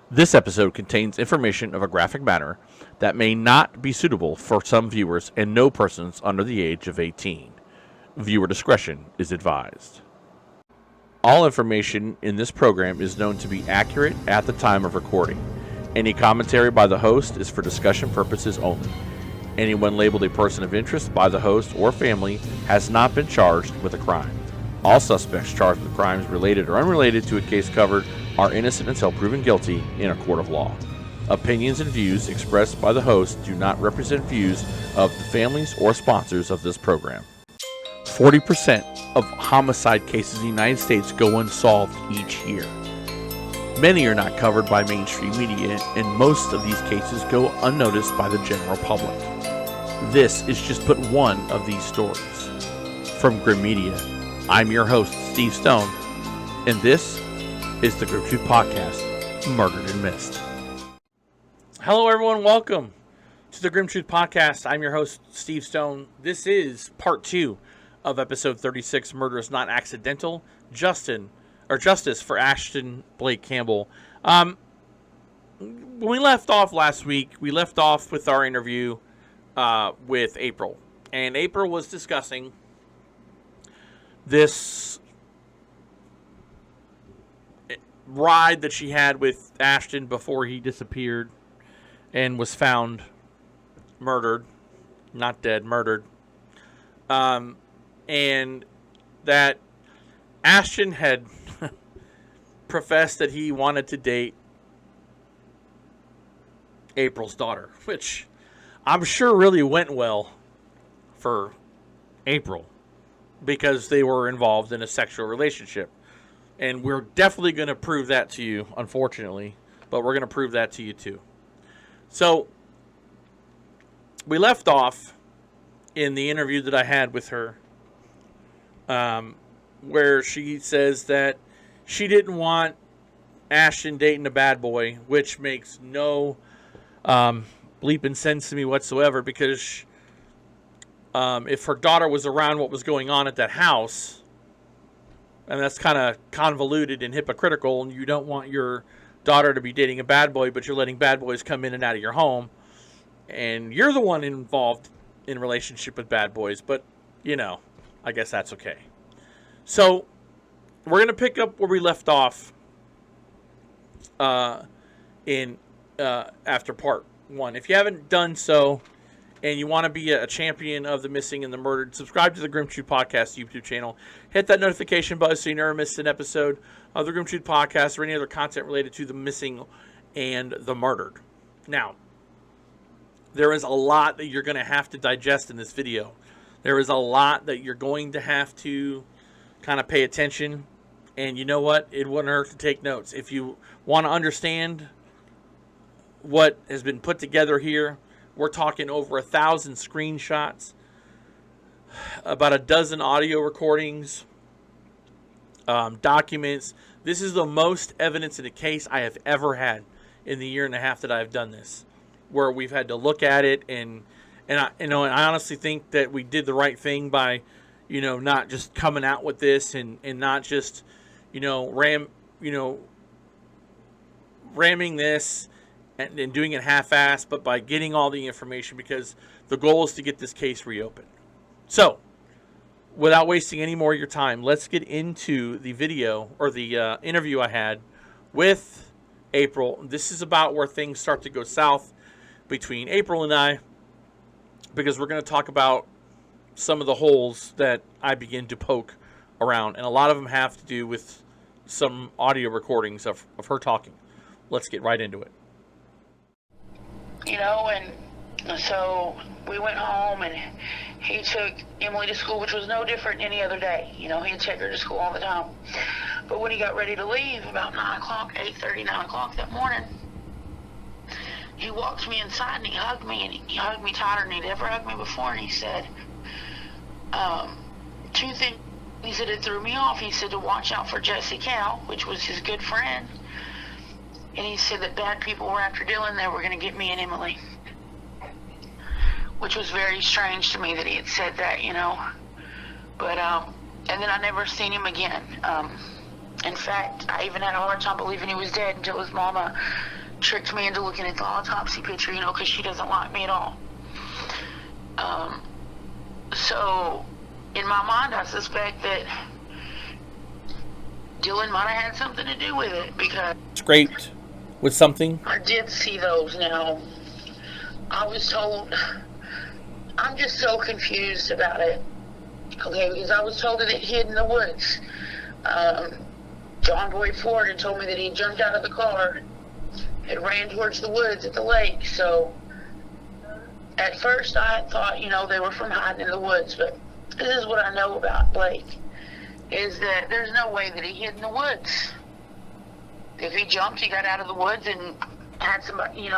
This episode contains information of a graphic matter that may not be suitable for some viewers and no persons under the age of 18. Viewer discretion is advised. All information in this program is known to be accurate at the time of recording. Any commentary by the host is for discussion purposes only. Anyone labeled a person of interest by the host or family has not been charged with a crime. All suspects charged with crimes related or unrelated to a case covered are innocent until proven guilty in a court of law. Opinions and views expressed by the host do not represent views of the families or sponsors of this program. 40% of homicide cases in the United States go unsolved each year. Many are not covered by mainstream media, and most of these cases go unnoticed by the general public. This is just but one of these stories. From Grim Media, I'm your host, Steve Stone, and this is the Grim Truth Podcast, Murdered and Missed. Hello, everyone. Welcome to the Grim Truth Podcast. I'm your host, Steve Stone. This is part 2 of episode 36, Murder is Not Accidental, Justice for Ashton Blake Campbell. When we left off last week, we left off with our interview with April. And April was discussing this ride that she had with Ashton before he disappeared and was found murdered. Not dead, murdered. And that Ashton had professed that he wanted to date April's daughter, which I'm sure really went well for April because they were involved in a sexual relationship. And we're definitely going to prove that to you, unfortunately, but we're going to prove that to you too. So we left off in the interview that I had with her, where she says that she didn't want Ashton dating a bad boy, which makes no bleeping sense to me whatsoever, because if her daughter was around what was going on at that house, and that's kind of convoluted and hypocritical, and you don't want your daughter to be dating a bad boy, but you're letting bad boys come in and out of your home, and you're the one involved in a relationship with bad boys, but, you know, I guess that's okay. So, we're going to pick up where we left off after part 1. If you haven't done so, and you want to be a champion of the missing and the murdered, subscribe to the Grim Truth Podcast YouTube channel. Hit that notification button so you never miss an episode of the Grim Truth Podcast or any other content related to the missing and the murdered. Now, there is a lot that you're going to have to digest in this video. There is a lot that you're going to have to kind of pay attention. And you know what? It wouldn't hurt to take notes. If you want to understand what has been put together here, we're talking over 1,000 screenshots, about a dozen audio recordings, documents. This is the most evidence in a case I have ever had in the year and a half that I've done this, where we've had to look at it, and I honestly think that we did the right thing by, not just coming out with this and not just, ramming this and doing it half-assed, but by getting all the information, because the goal is to get this case reopened. So, without wasting any more of your time, let's get into the video, or the interview I had with April. This is about where things start to go south between April and I, because we're going to talk about some of the holes that I begin to poke around, and a lot of them have to do with some audio recordings of her talking. Let's get right into it. And so we went home, and he took Emily to school, which was no different than any other day. He'd take her to school all the time. But when he got ready to leave, about 9 o'clock, 8:30, 9 o'clock that morning, he walked me inside, and he hugged me, and he hugged me tighter than he'd ever hugged me before, and he said, 2 things that had threw me off. He said to watch out for Jesse Cal, which was his good friend, and he said that bad people were after Dylan. They were going to get me and Emily, which was very strange to me that he had said that, But, and then I never seen him again. In fact, I even had a hard time believing he was dead until his mama tricked me into looking at the autopsy picture, because she doesn't like me at all. So, in my mind, I suspect that Dylan might have had something to do with it, because Scraped with something? I did see those. Now, I was told, I'm just so confused about it. Okay, because I was told that it hid in the woods. John Boyd Ford had told me that he jumped out of the car and ran towards the woods at the lake. So at first I thought, they were from hiding in the woods, but this is what I know about Blake, is that there's no way that he hid in the woods. If he jumped, he got out of the woods and had somebody,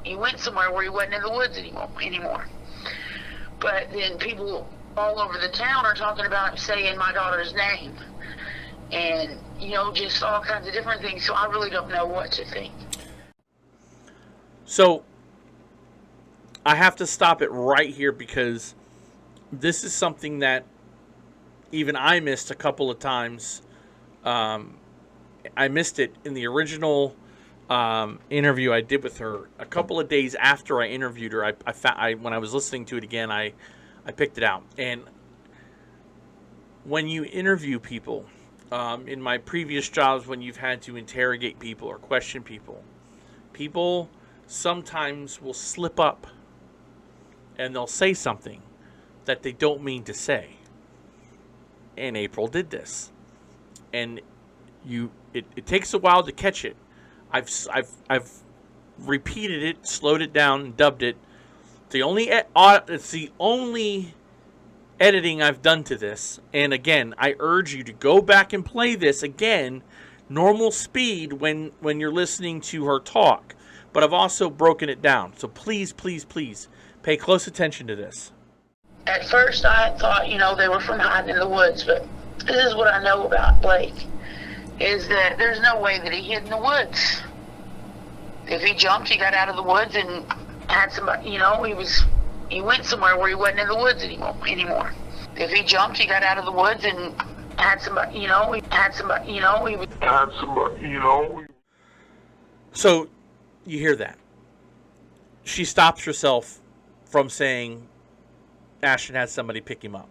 he went somewhere where he wasn't in the woods anymore. But then people all over the town are talking about saying my daughter's name. And, just all kinds of different things. So I really don't know what to think. So I have to stop it right here, because this is something that even I missed a couple of times. I missed it in the original interview I did with her. A couple of days after I interviewed her, when I was listening to it again, I picked it out. And when you interview people, in my previous jobs, when you've had to interrogate people or question people, people sometimes will slip up and they'll say something that they don't mean to say. And April did this. And it takes a while to catch it. I've repeated it, slowed it down, dubbed it. It's the only editing I've done to this. And again, I urge you to go back and play this again, normal speed when you're listening to her talk. But I've also broken it down. So please, please, please pay close attention to this. At first I thought, they were from hiding in the woods, but this is what I know about Blake, is that there's no way that he hid in the woods. If he jumped, he got out of the woods and had somebody, he went somewhere where he wasn't in the woods anymore. If he jumped, he got out of the woods and had somebody, So, you hear that. She stops herself from saying Ashton had somebody pick him up.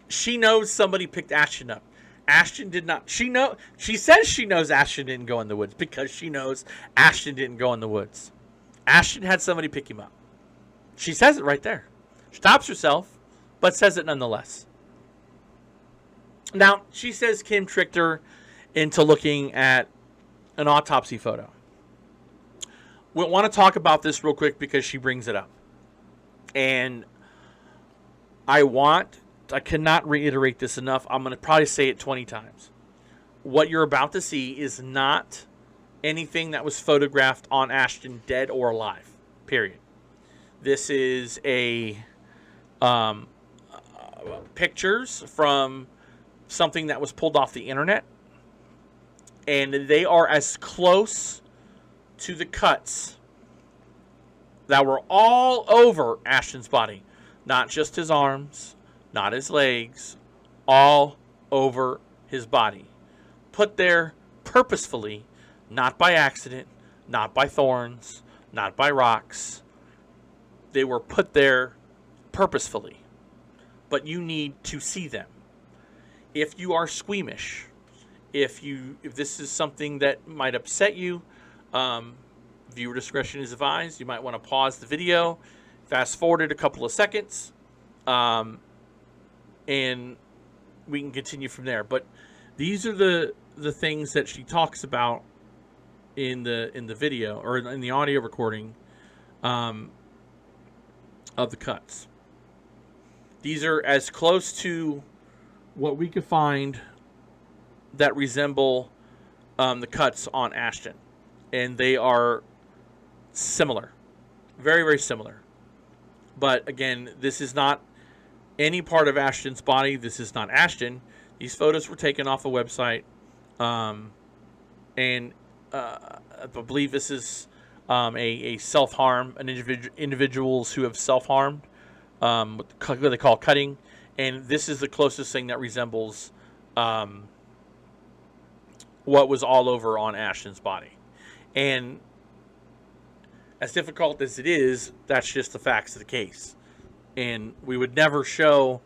She knows somebody picked Ashton up. Ashton did not. She says she knows Ashton didn't go in the woods because she knows Ashton didn't go in the woods. Ashton had somebody pick him up. She says it right there. Stops herself, but says it nonetheless. Now, she says Kim tricked her into looking at an autopsy photo. We want to talk about this real quick because she brings it up. And I cannot reiterate this enough. I'm going to probably say it 20 times. What you're about to see is not anything that was photographed on Ashton, dead or alive. Period. This is pictures from something that was pulled off the internet. And they are as close to the cuts that were all over Ashton's body. Not just his arms, not his legs, all over his body. Put there purposefully, not by accident, not by thorns, not by rocks. They were put there purposefully. But you need to see them. If you are squeamish, if this is something that might upset you, viewer discretion is advised. You might want to pause the video, fast forward it a couple of seconds, and we can continue from there. But these are the things that she talks about in the video or in the audio recording of the cuts. These are as close to what we could find that resemble the cuts on Ashton. And they are similar. Very, very similar. But again, this is not any part of Ashton's body. This is not Ashton. These photos were taken off a website. And I believe this is a self-harm, individuals who have self-harmed, what they call cutting. And this is the closest thing that resembles what was all over on Ashtyn's body. And as difficult as it is, that's just the facts of the case. And we would never show,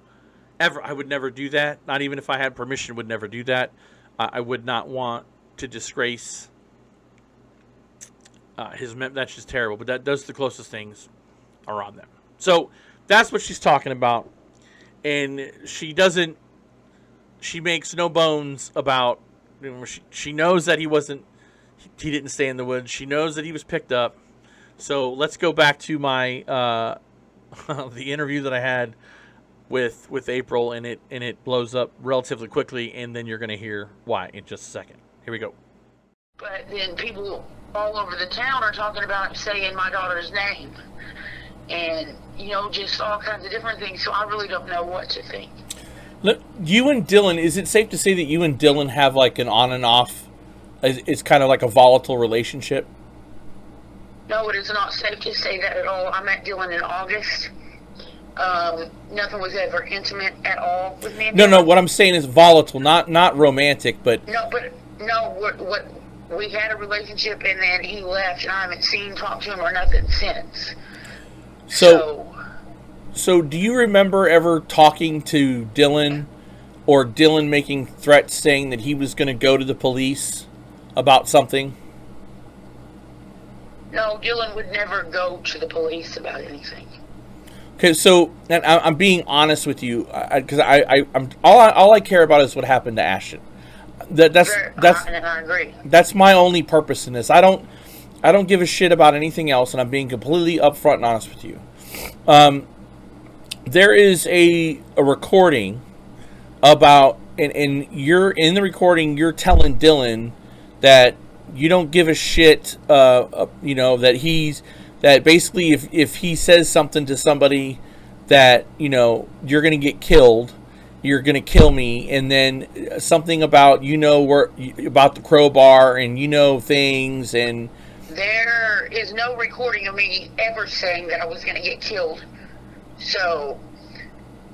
ever, I would never do that. Not even if I had permission, would never do that. I would not want to disgrace that's just terrible. But those are the closest things around them. So that's what she's talking about. And she makes no bones about, she knows that he didn't stay in the woods. She knows that he was picked up. So let's go back to my the interview that I had with April, and it blows up relatively quickly, and then you're going to hear why in just a second. Here we go. But then people all over the town are talking about saying my daughter's name, and just all kinds of different things. So I really don't know what to think. Look, you and Dylan, is it safe to say that you and Dylan have like an on and off? It's kind of like a volatile relationship? No, it is not safe to say that at all. I met Dylan in August. Nothing was ever intimate at all with me and Dylan. No, what I'm saying is volatile, not romantic, but... What we had a relationship, and then he left, and I haven't talked to him or nothing since. So do you remember ever talking to Dylan, or Dylan making threats saying that he was going to go to the police about something? No, Dylan would never go to the police about anything. Okay, so and I'm being honest with you, because I'm all I care about is what happened to Ashton. That's and I agree. That's my only purpose in this. I don't give a shit about anything else, and I'm being completely upfront and honest with you. There is a recording about, and you're in the recording. You're telling Dylan that you don't give a shit. That basically if he says something to somebody that you're gonna get killed. You're going to kill me, and then something about, about the crowbar, and things, and... There is no recording of me ever saying that I was going to get killed. So,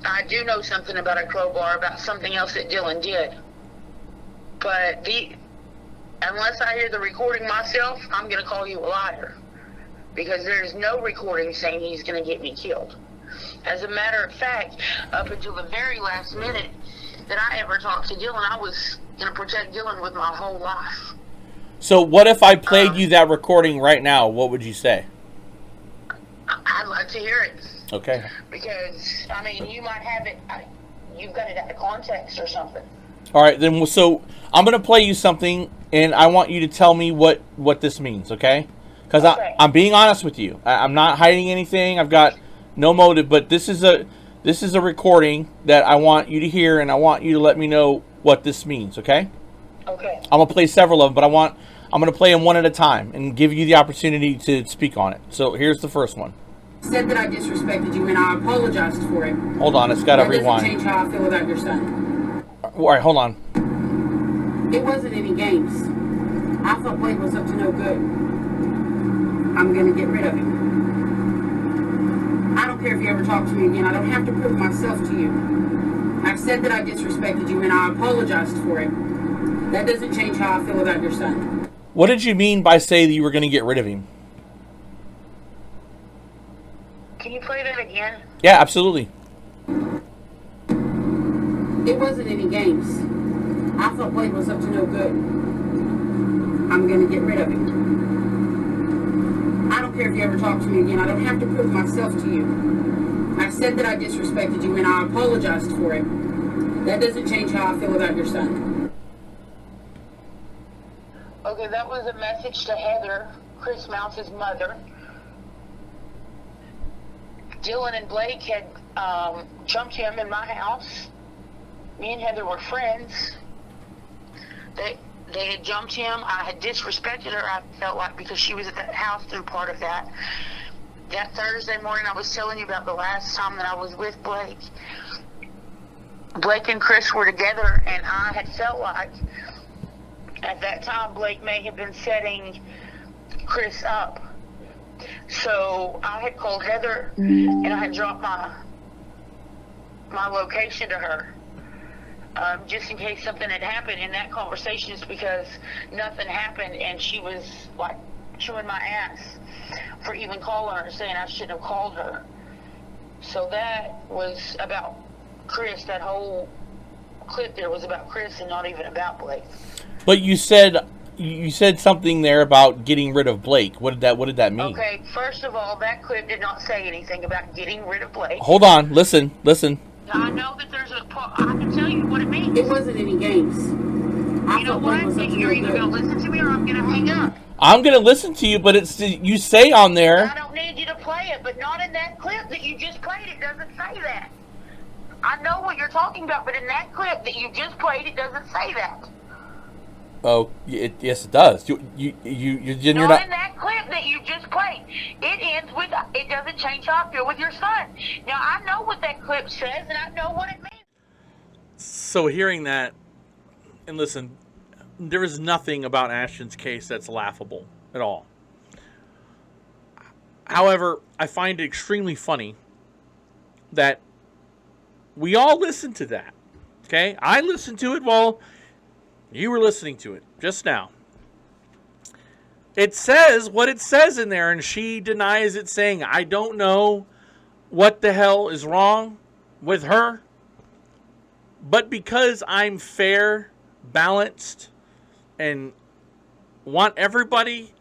I do know something about a crowbar, about something else that Dylan did. But unless I hear the recording myself, I'm going to call you a liar. Because there's no recording saying he's going to get me killed. As a matter of fact, up until the very last minute that I ever talked to Dylan, I was going to protect Dylan with my whole life. So what if I played you that recording right now? What would you say? I'd like to hear it. Okay. Because, you might have it, you've got it out of context or something. All right, then, so I'm going to play you something, and I want you to tell me what this means, okay? Because okay. I'm being honest with you. I'm not hiding anything. I've got no motive, but this is a recording that I want you to hear, and I want you to let me know what this means, okay? Okay. I'm going to play several of them, but I'm going to play them one at a time and give you the opportunity to speak on it. So here's the first one. Said that I disrespected you, and I apologized for it. Hold on, it's got to rewind. That doesn't change how I feel about your son. All right, hold on. It wasn't any games. I thought Blake was up to no good. I'm going to get rid of him. I don't care if you ever talk to me again. I don't have to prove myself to you. I've said that I disrespected you, and I apologized for it. That doesn't change how I feel about your son. What did you mean by saying that you were going to get rid of him? Can you play that again? Yeah, absolutely. It wasn't any games. I thought Blake was up to no good. I'm going to get rid of him. I don't care if you ever talk to me again. I don't have to prove myself to you. I've said that I disrespected you, and I apologized for it. That doesn't change how I feel about your son. Okay, that was a message to Heather, Chris Mouse's mother. Dylan and Blake had jumped him in my house. Me and Heather were friends. They had jumped him. I had disrespected her, I felt like, because she was at that house through part of that. That Thursday morning I was telling you about the last time that I was with Blake. Blake and Chris were together, and I had felt like at that time Blake may have been setting Chris up. So I had called Heather, and I had dropped my location to her. just in case something had happened in that conversation, is because nothing happened, and she was like chewing my ass for even calling her, saying I shouldn't have called her. So that was about Chris. That whole clip there was about Chris and not even about Blake. But you said something there about getting rid of Blake. What did that mean? Okay, first of all, that clip did not say anything about getting rid of Blake. Hold on, listen. I know that there's I can tell you what it means. It wasn't any games. You know what? You're either going to listen to me or I'm going to hang up. I'm going to listen to you, but you say on there. I don't need you to play it, but not in that clip that you just played. It doesn't say that. I know what you're talking about, but in that clip that you just played, it doesn't say that. Oh, yes, it does. You're not in that clip that you just played. It ends with, it doesn't change how I feel with your son. Now, I know what that clip says, and I know what it means. So hearing that, and listen, there is nothing about Ashtyn's case that's laughable at all. However, I find it extremely funny that we all listen to that. Okay? I listened to it while you were listening to it just now. It says what it says in there, and she denies it, saying, I don't know what the hell is wrong with her, but because I'm fair, balanced, and want everybody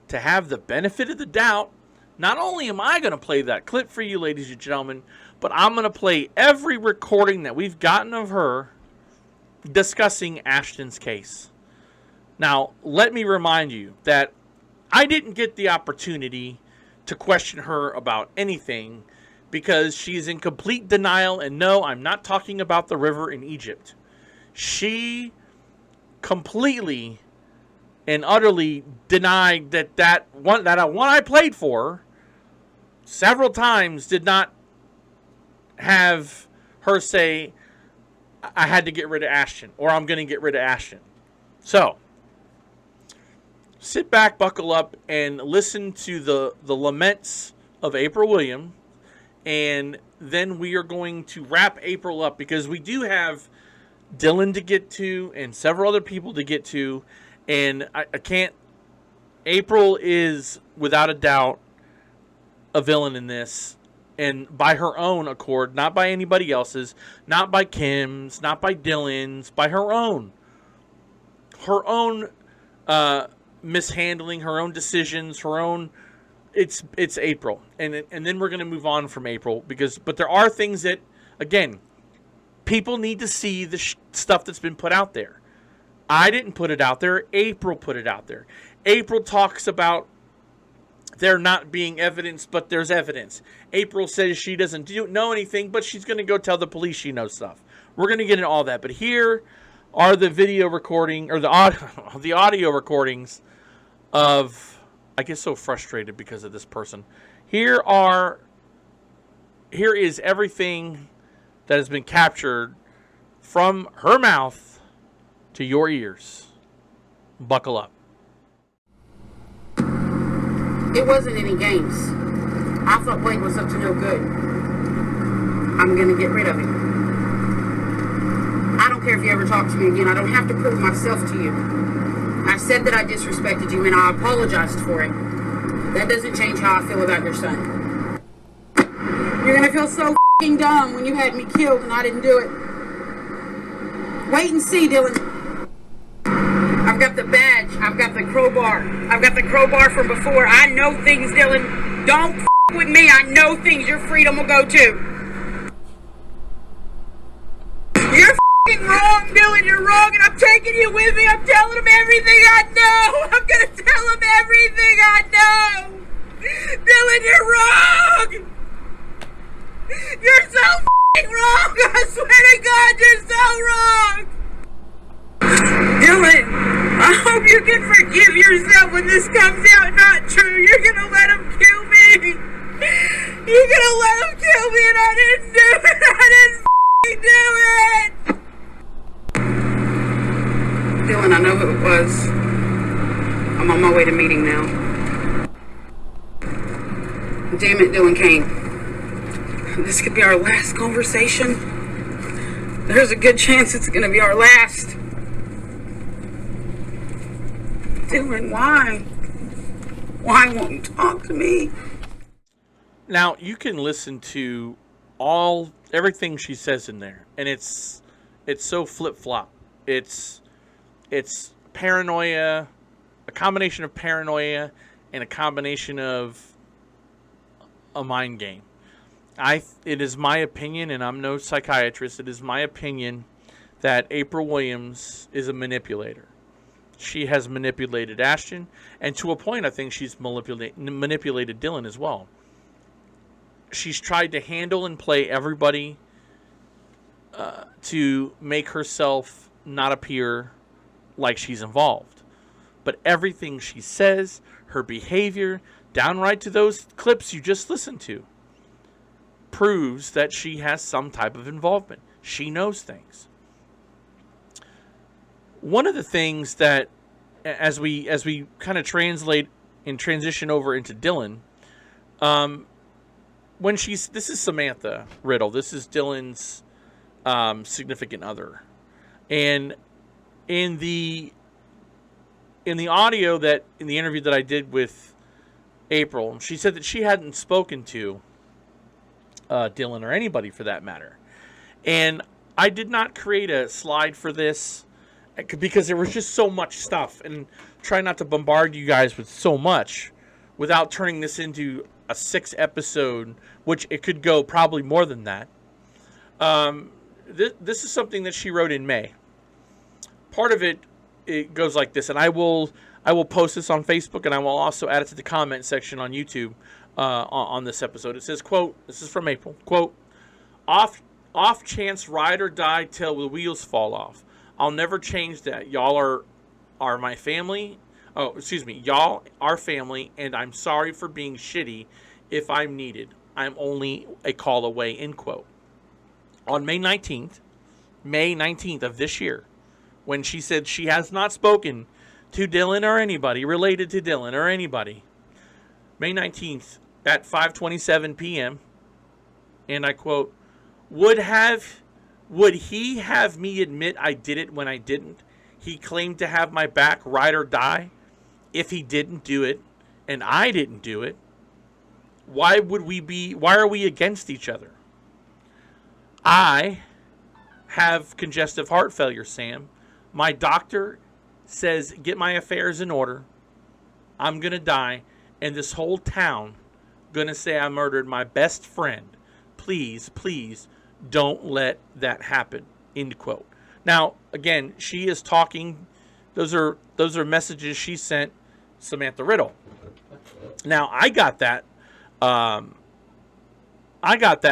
to have the benefit of the doubt, not only am I going to play that clip for you, ladies and gentlemen, but I'm going to play every recording that we've gotten of her discussing Ashtyn's case. Now, let me remind you that I didn't get the opportunity to question her about anything because she's in complete denial, and no, I'm not talking about the river in Egypt. She completely and utterly denied that one I played for several times did not have her say, I had to get rid of Ashtyn, or I'm going to get rid of Ashtyn. So, sit back, buckle up, and listen to the laments of April Williams, and then we are going to wrap April up because we do have Dylan to get to and several other people to get to, and I can't. April is, without a doubt, a villain in this. And by her own accord, not by anybody else's, not by Kim's, not by Dylan's, by her own. Her own mishandling, her own decisions, her own. It's April, and then we're going to move on from April but there are things that, again, people need to see the stuff that's been put out there. I didn't put it out there. April put it out there. April talks about there not being evidence, but there's evidence. April says she doesn't know anything, but she's going to go tell the police she knows stuff. We're going to get into all that. But here are the video recording, or the audio recordings of, I get so frustrated because of this person. Here is everything that has been captured from her mouth to your ears. Buckle up. It wasn't any games. I thought Blake was up to no good. I'm going to get rid of him. I don't care if you ever talk to me again. I don't have to prove myself to you. I said that I disrespected you, and I apologized for it. That doesn't change how I feel about your son. You're going to feel so f***ing dumb when you had me killed and I didn't do it. Wait and see, Dylan. I've got the badge. I've got the crowbar. I've got the crowbar from before. I know things, Dylan. Don't f*** with me. I know things. Your freedom will go too. You're f***ing wrong, Dylan. You're wrong, and I'm taking you with me. I'm telling him everything I know. I'm going to tell him everything I know. Dylan, you're wrong. You're so f***ing wrong. I swear to God, you're so wrong. Dylan, I hope you can forgive yourself when this comes out not true. You're gonna let him kill me. You're gonna let him kill me, and I didn't do it. I didn't do it. Dylan, I know who it was. I'm on my way to meeting now. Damn it, Dylan Kane. This could be our last conversation. There's a good chance it's going to be our last. Dylan, why? Why won't you talk to me? Now, you can listen to everything she says in there, and it's so flip-flop. It's paranoia, a combination of paranoia and a combination of a mind game. It is my opinion, and I'm no psychiatrist, it is my opinion that April Williams is a manipulator. She has manipulated Ashton, and to a point, I think she's manipulated Dylan as well. She's tried to handle and play everybody to make herself not appear like she's involved. But everything she says, her behavior, downright to those clips you just listened to, proves that she has some type of involvement. She knows things. One of the things that, as we kind of translate and transition over into Dylan, this is Samantha Riddle. This is Dylan's significant other, and in the audio in the interview that I did with April, she said that she hadn't spoken to Dylan or anybody for that matter, and I did not create a slide for this because there was just so much stuff, and try not to bombard you guys with so much without turning this into a 6 episode, which it could go probably more than that. This is something that she wrote in May. Part of it goes like this, and I will post this on Facebook, and I will also add it to the comment section on YouTube on this episode. It says, quote, this is from April, quote, off chance ride or die till the wheels fall off. I'll never change that. Y'all are my family. Oh, excuse me. Y'all are family, and I'm sorry for being shitty if I'm needed. I'm only a call away, end quote. On May 19th of this year, when she said she has not spoken to Dylan or anybody related to Dylan or anybody, May 19th at 5:27 p.m., and I quote, would he have me admit I did it when I didn't? He claimed to have my back, ride or die. If he didn't do it, and I didn't do it, why are we against each other? I have congestive heart failure, Sam. My doctor says, get my affairs in order. I'm going to die, and this whole town going to say I murdered my best friend. Please, please, don't let that happen, end quote. Now, again, she is talking. Those are messages she sent Samantha Riddle. Now, I got that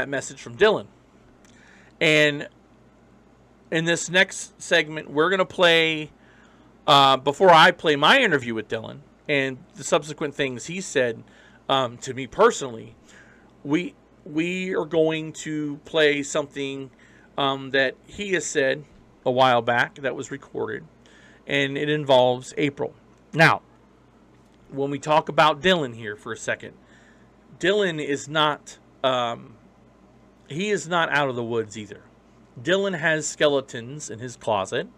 message from Dylan. And in this next segment, we're going to play, before I play my interview with Dylan and the subsequent things he said to me personally, we are going to play something that he has said a while back that was recorded, and it involves April. Now, when we talk about Dylan here for a second, Dylan is not he is not out of the woods either. Dylan has skeletons in his closet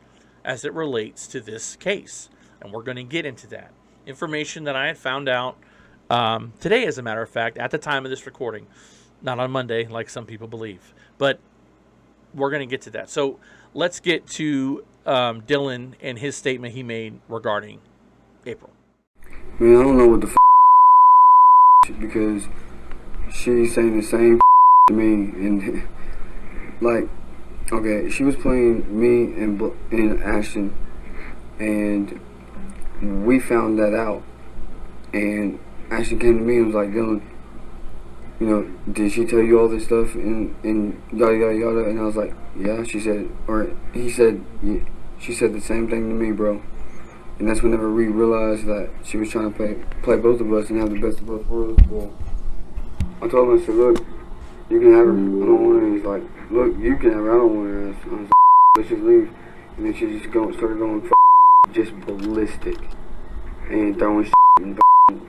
as it relates to this case, and we're going to get into that information that I had found out today, as a matter of fact, at the time of this recording, not on Monday like some people believe, but we're going to get to that. So let's get to Dylan and his statement he made regarding April. Man, I don't know what the because she's saying the same to me, and like, okay, she was playing me and Ashton, and we found that out, and Ashton came to me and was like, Dylan, you know, did she tell you all this stuff and yada yada yada? And I was like, yeah. She said, or he said, yeah. She said the same thing to me, bro. And that's whenever we realized that she was trying to play both of us and have the best of both worlds. Well, I told him, I said, look, you can have her. I don't want her. He's like, look, you can have her. I don't want her. I was like, let's just leave. And then she just started going just ballistic and throwing and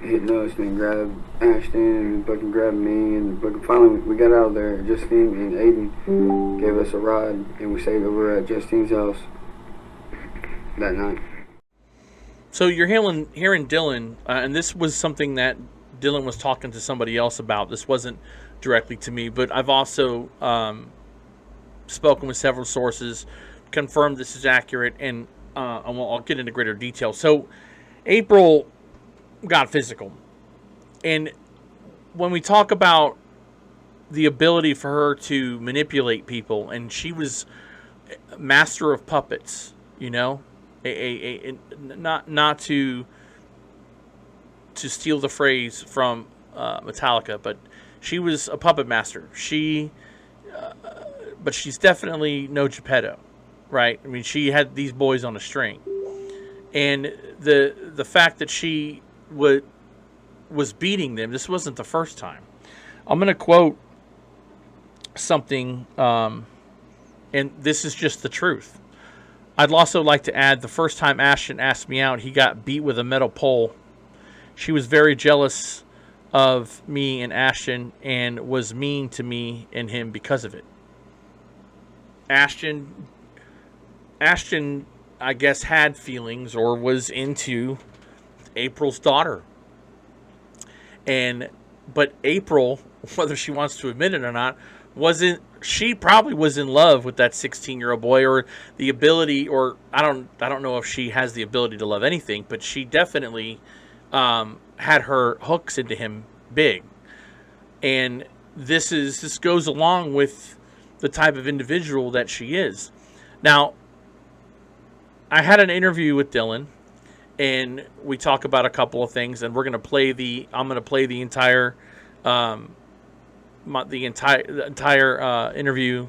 hitting us, then grabbed Ashton and fucking grabbed me, and fucking finally we got out of there. Justine and Aiden gave us a ride, and we stayed over at Justine's house that night. So you're hearing Dylan, and this was something that Dylan was talking to somebody else about. This wasn't directly to me, but I've also spoken with several sources, confirmed this is accurate, and I'll get into greater detail. So April got physical, and when we talk about the ability for her to manipulate people, and she was a master of puppets, you know, not to steal the phrase from Metallica, but she was a puppet master. But she's definitely no Geppetto, right? I mean, she had these boys on a string, and the fact that she was beating them, this wasn't the first time. I'm going to quote something, and this is just the truth. I'd also like to add, the first time Ashton asked me out, he got beat with a metal pole. She was very jealous of me and Ashton and was mean to me and him because of it. Ashton, I guess, had feelings or was into April's daughter. But April, whether she wants to admit it or not, she probably was in love with that 16-year-old boy, or the ability, or I don't know if she has the ability to love anything, but she definitely had her hooks into him big. And this goes along with the type of individual that she is. Now, I had an interview with Dylan, and we talk about a couple of things, and I'm going to play the entire interview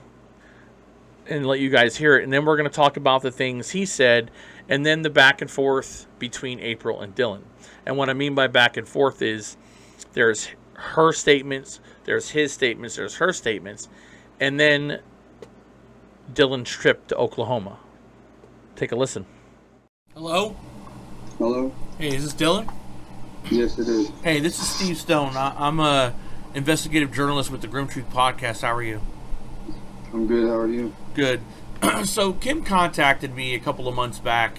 and let you guys hear it, and then we're going to talk about the things he said, and then the back and forth between April and Dylan. And what I mean by back and forth is there's her statements, there's his statements, there's her statements, and then Dylan's trip to Oklahoma. Take a listen. Hello? Hello? Hey, is this Dylan? Yes, it is. Hey, this is Steve Stone. I'm a investigative journalist with the Grim Truth Podcast. How are you? I'm good. How are you? Good. So Kim contacted me a couple of months back,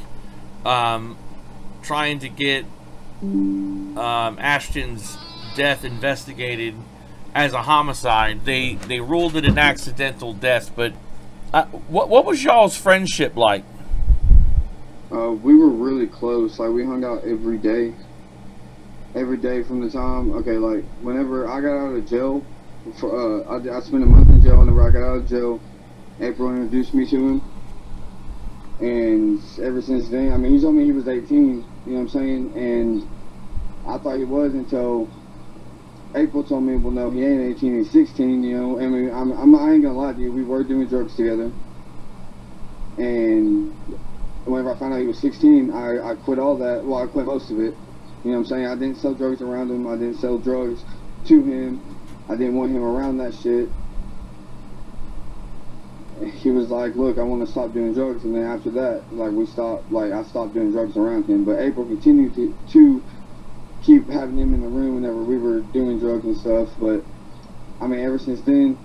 trying to get Ashton's death investigated as a homicide. They ruled it an accidental death, but what was y'all's friendship like? We were really close. Like, we hung out every day from the time, like, whenever I got out of jail, I spent a month in jail. Whenever I got out of jail, April introduced me to him, and ever since then, I mean, he told me he was 18, you know what I'm saying, and I thought he was until April told me, well, no, he ain't 18, he's 16, you know. I mean, I ain't gonna lie to you, we were doing drugs together, and whenever I found out he was 16, I quit all that. Well, I quit most of it. You know what I'm saying? I didn't sell drugs around him. I didn't sell drugs to him. I didn't want him around that shit. He was like, look, I want to stop doing drugs. And then after that, I stopped doing drugs around him. But April continued to keep having him in the room whenever we were doing drugs and stuff. But, I mean, ever since then,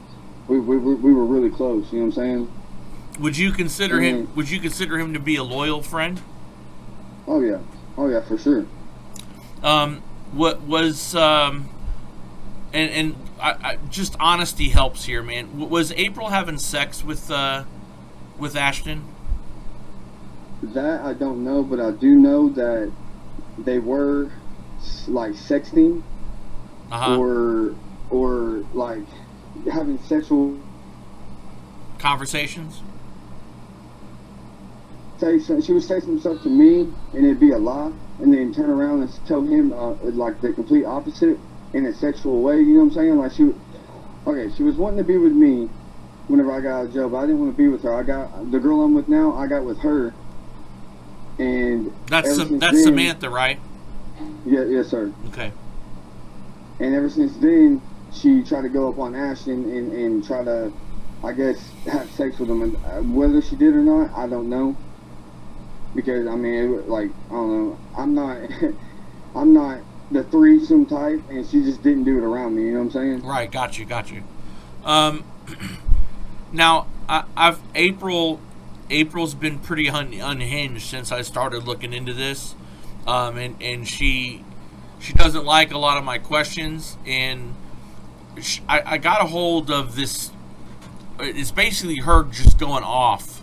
we were really close. You know what I'm saying? Would you consider him to be a loyal friend? Oh yeah, for sure. What was and I just honesty helps here, man. Was April having sex with Ashton? That I don't know, but I do know that they were like sexting, or like having sexual conversations. She would say some stuff to me, and it'd be a lie, and then turn around and tell him like the complete opposite in a sexual way. You know what I'm saying? Like she was wanting to be with me whenever I got out of jail, but I didn't want to be with her. I got the girl I'm with now. I got with her, and that's then, Samantha, right? Yeah, yes, sir. Okay. And ever since then, she tried to go up on Ashton and try to, I guess, have sex with him. And whether she did or not, I don't know. Because, I mean, I don't know. I'm not the threesome type, and she just didn't do it around me. You know what I'm saying? Right. Got you. Now, April's been pretty unhinged since I started looking into this, and she doesn't like a lot of my questions, and I got a hold of this. It's basically her just going off,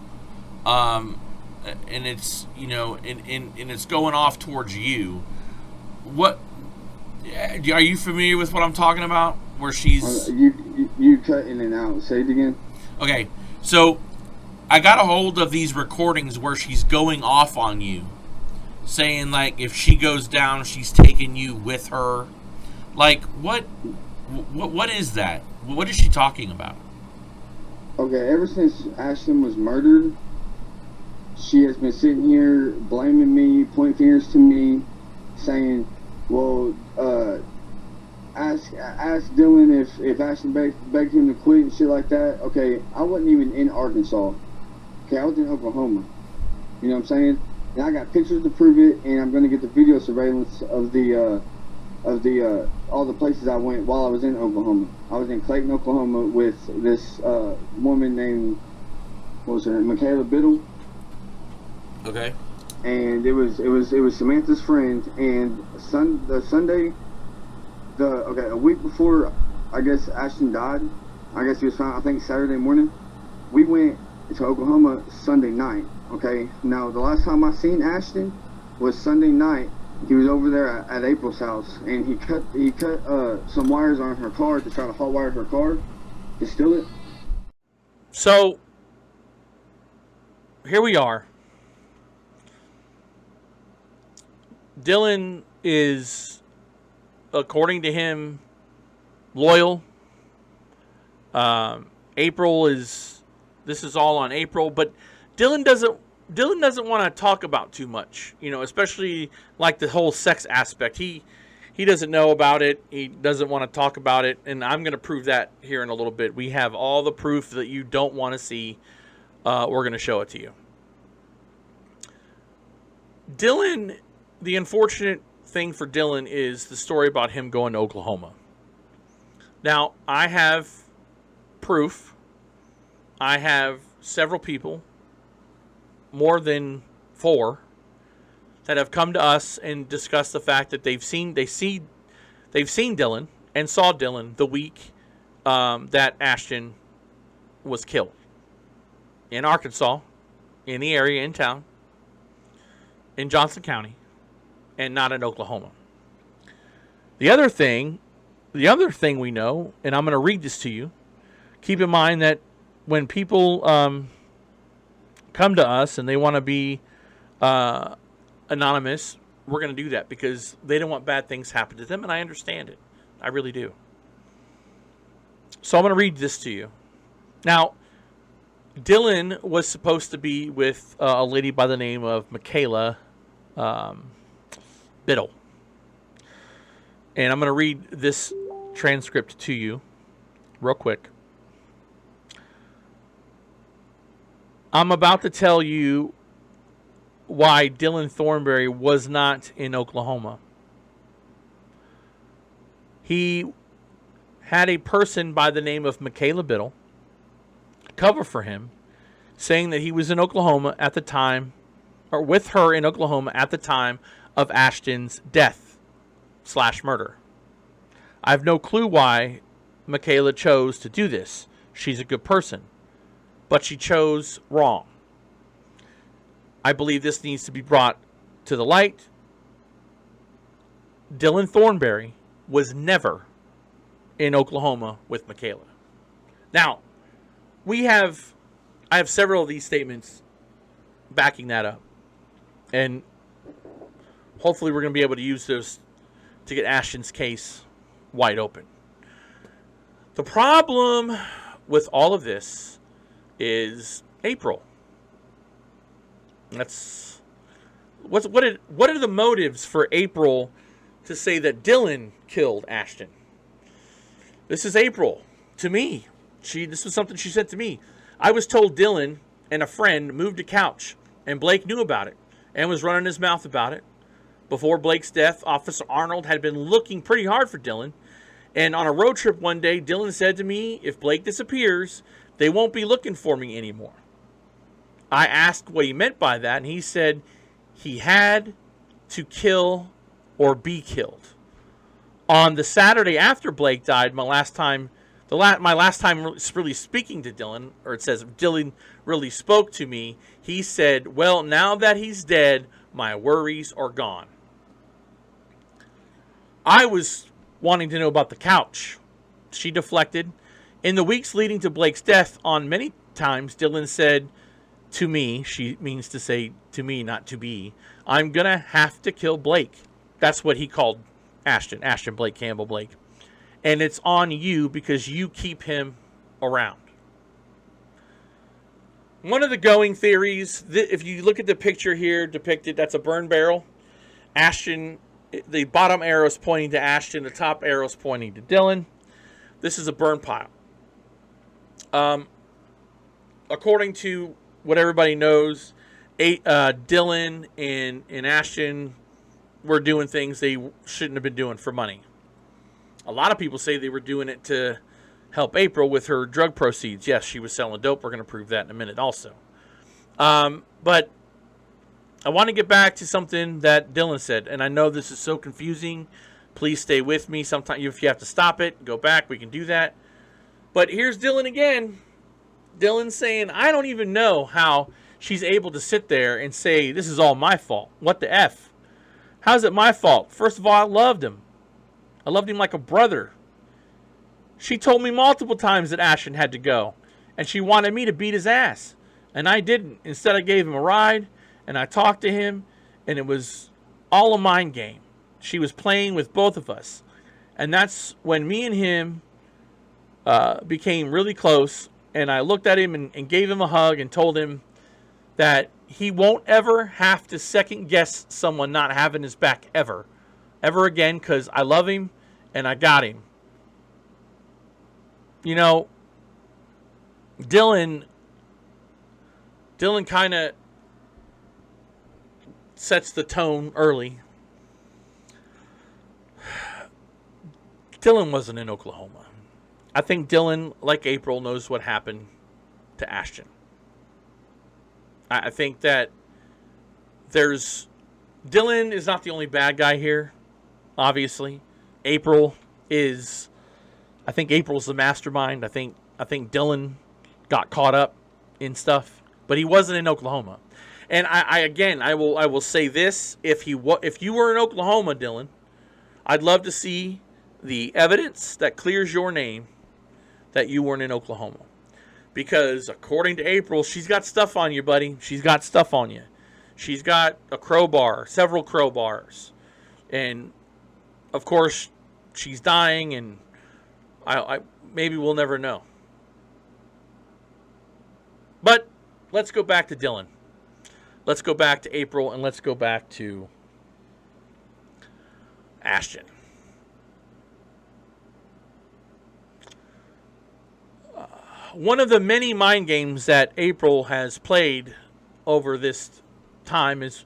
and it's and it's going off towards you. What are you familiar with what I'm talking about? Where she's you cut in and out. Say it again. Okay, so I got a hold of these recordings where she's going off on you, saying like if she goes down, she's taking you with her. Like what is that? What is she talking about? Okay, ever since Ashton was murdered, she has been sitting here blaming me, pointing fingers to me, saying, "Well, ask Dylan if Ashton begged him to quit and shit like that." Okay, I wasn't even in Arkansas. Okay, I was in Oklahoma. You know what I'm saying? And I got pictures to prove it, and I'm gonna get the video surveillance of the all the places I went while I was in Oklahoma. I was in Clayton, Oklahoma, with this woman named, what was her name, Michaela Biddle. Okay. And it was Samantha's friend. And Sunday, a week before, I guess Ashton died. I guess he was found, I think, Saturday morning. We went to Oklahoma Sunday night. Okay. Now the last time I seen Ashton was Sunday night. He was over there at April's house, and he cut some wires on her car to try to hotwire her car to steal it. So here we are. Dylan is, according to him, loyal. April is. This is all on April, but Dylan doesn't want to talk about too much, especially like the whole sex aspect. He doesn't know about it. He doesn't want to talk about it, and I'm going to prove that here in a little bit. We have all the proof that you don't want to see. We're going to show it to you. Dylan, the unfortunate thing for Dylan is the story about him going to Oklahoma. Now, I have proof. I have several people, more than 4, that have come to us and discussed the fact that they've seen Dylan and saw Dylan the week that Ashton was killed in Arkansas, in the area, in town, in Johnson County, and not in Oklahoma. The other thing we know, and I'm going to read this to you. Keep in mind that when people come to us and they want to be anonymous, we're going to do that because they don't want bad things happen to them, and I understand it. I really do. So I'm going to read this to you. Now, Dylan was supposed to be with a lady by the name of Michaela Biddle. And I'm going to read this transcript to you real quick. I'm about to tell you why Dylan Thornberry was not in Oklahoma. He had a person by the name of Michaela Biddle cover for him, saying that he was in Oklahoma at the time, or with her in Oklahoma at the time of Ashton's death/murder. I have no clue why Michaela chose to do this. She's a good person, but she chose wrong. I believe this needs to be brought to the light. Dylan Thornberry was never in Oklahoma with Michaela. Now, I have several of these statements backing that up. And hopefully we're going to be able to use those to get Ashton's case wide open. The problem with all of this is April. What are the motives for April to say that Dylan killed Ashton? This is April to me. This was something she said to me. I was told Dylan and a friend moved a couch, and Blake knew about it and was running his mouth about it. Before Blake's death, Officer Arnold had been looking pretty hard for Dylan. And on a road trip one day, Dylan said to me, if Blake disappears, they won't be looking for me anymore. I asked what he meant by that, and he said he had to kill or be killed. On the Saturday after Blake died, my last time really speaking to Dylan, or it says Dylan really spoke to me, he said, well, now that he's dead, my worries are gone. I was wanting to know about the couch. She deflected. In the weeks leading to Blake's death, on many times, Dylan said to me, she means to say to me, not to be, I'm going to have to kill Blake. That's what he called Ashton. Ashton Blake, Campbell Blake. And it's on you because you keep him around. One of the going theories, if you look at the picture here depicted, that's a burn barrel. Ashton, the bottom arrow is pointing to Ashton, the top arrow is pointing to Dylan. This is a burn pile. According to what everybody knows, Dylan and Ashton were doing things they shouldn't have been doing for money. A lot of people say they were doing it to help April with her drug proceeds. Yes, she was selling dope. We're going to prove that in a minute also. But I want to get back to something that Dylan said, and I know this is so confusing. Please stay with me. Sometimes if you have to stop it, go back, we can do that. But here's Dylan again. Dylan saying, I don't even know how she's able to sit there and say, this is all my fault. What the F? How's it my fault? First of all, I loved him. I loved him like a brother. She told me multiple times that Ashton had to go, and she wanted me to beat his ass, and I didn't. Instead, I gave him a ride, and I talked to him, and it was all a mind game. She was playing with both of us, and that's when me and him became really close, and I looked at him and gave him a hug and told him that he won't ever have to second guess someone not having his back ever again, because I love him and I got him. You know, Dylan kind of sets the tone early. Dylan wasn't in Oklahoma. I think Dylan, like April, knows what happened to Ashton. I think that Dylan is not the only bad guy here, obviously. April is, I think April's the mastermind. I think Dylan got caught up in stuff, but he wasn't in Oklahoma. And I will say this: if you were in Oklahoma, Dylan, I'd love to see the evidence that clears your name that you weren't in Oklahoma. Because according to April, she's got stuff on you, buddy. She's got stuff on you. She's got a crowbar, several crowbars. And, of course, she's dying, and I maybe we'll never know. But let's go back to Dylan. Let's go back to April, and let's go back to Ashton. One of the many mind games that April has played over this time is,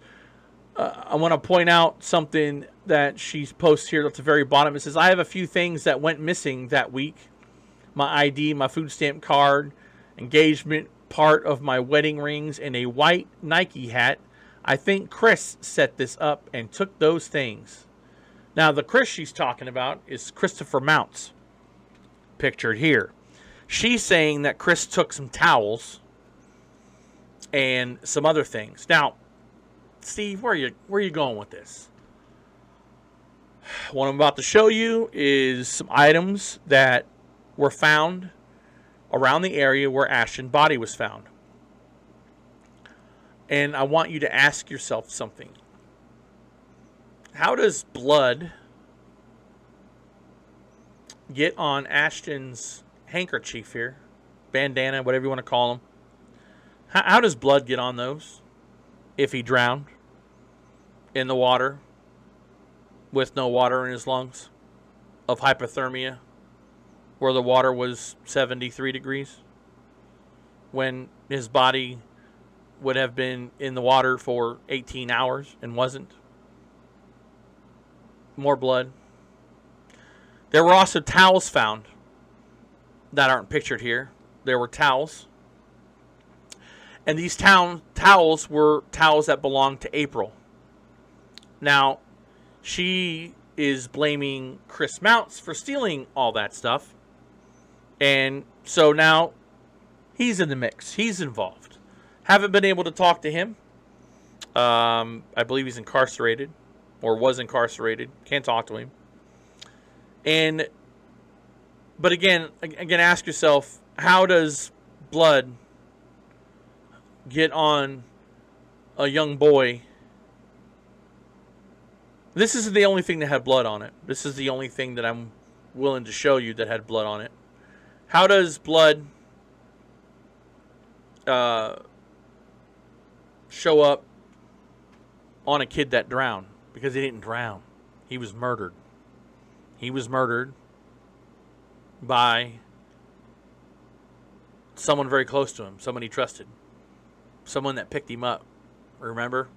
I want to point out something that she posts here at the very bottom. It says, I have a few things that went missing that week. My ID, my food stamp card, engagement, part of my wedding rings, and a white Nike hat. I think Chris set this up and took those things. Now, the Chris she's talking about is Christopher Mounts, pictured here. She's saying that Chris took some towels and some other things. Now, Steve, where are you going with this? What I'm about to show you is some items that were found around the area where Ashton's body was found. And I want you to ask yourself something. How does blood get on Ashton's handkerchief here, bandana, whatever you want to call them? How does blood get on those if he drowned in the water with no water in his lungs, of hypothermia, where the water was 73 degrees, when his body would have been in the water for 18 hours and wasn't? more blood. There were also towels found that aren't pictured here. There were towels. And these towels were towels that belonged to April. Now, she is blaming Chris Mounts for stealing all that stuff. And so now he's in the mix. He's involved. Haven't been able to talk to him. I believe he's incarcerated or was incarcerated. Can't talk to him. But again, ask yourself, how does blood get on a young boy? This isn't the only thing that had blood on it. This is the only thing that I'm willing to show you that had blood on it. How does blood show up on a kid that drowned? Because he didn't drown. He was murdered. He was murdered by someone very close to him, someone he trusted, someone that picked him up. Remember,